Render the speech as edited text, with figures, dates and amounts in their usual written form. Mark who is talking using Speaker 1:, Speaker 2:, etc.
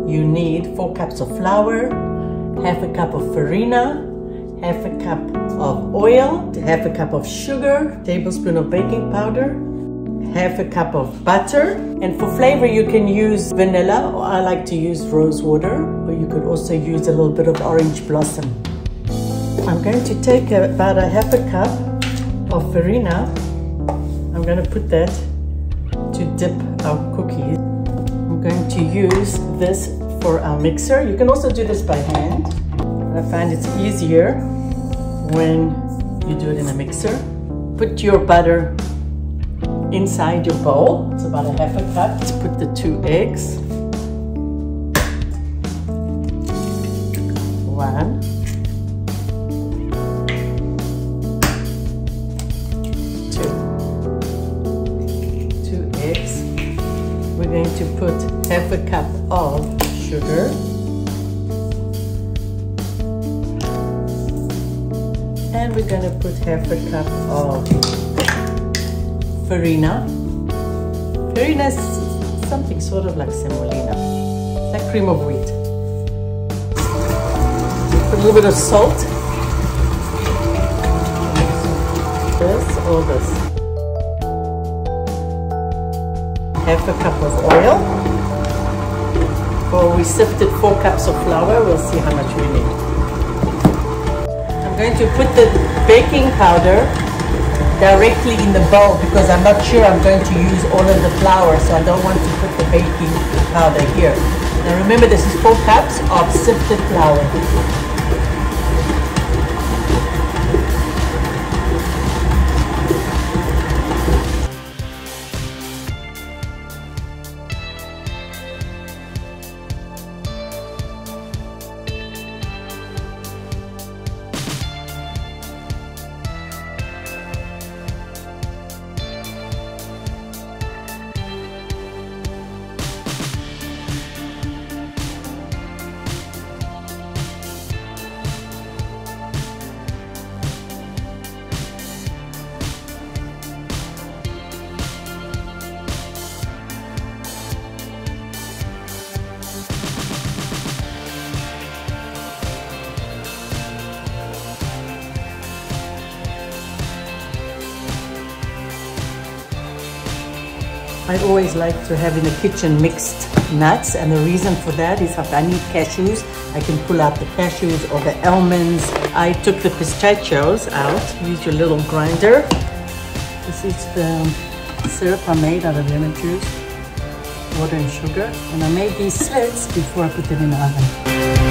Speaker 1: you need 4 cups of flour, half a cup of farina, half a cup of oil, half a cup of sugar, tablespoon of baking powder, half a cup of butter. And for flavor, you can use vanilla, or I like to use rose water, or you could also use a little bit of orange blossom. I'm going to take about a half a cup of farina. I'm going to put that to dip our cookies. I'm going to use this for our mixer. You can also do this by hand, but I find it's easier when you do it in a mixer. Put your butter inside your bowl. It's about a half a cup. Let's put the 2 eggs. 1. 2 eggs. We're going to put half a cup of sugar. And we're going to put half a cup of Farina. Farina is something sort of like semolina, like cream of wheat. Put a little bit of salt. This or this. Half a cup of oil. Well, we sifted 4 cups of flour. We'll see how much we need. I'm going to put the baking powder directly in the bowl because I'm not sure I'm going to use all of the flour, so I don't want to put the baking powder here. Now remember, this is 4 cups of sifted flour. I always like to have in the kitchen mixed nuts, and the reason for that is if I need cashews, I can pull out the cashews or the almonds. I took the pistachios out. Use your little grinder. This is the syrup I made out of lemon juice, water and sugar, and I made these slits before I put them in the oven.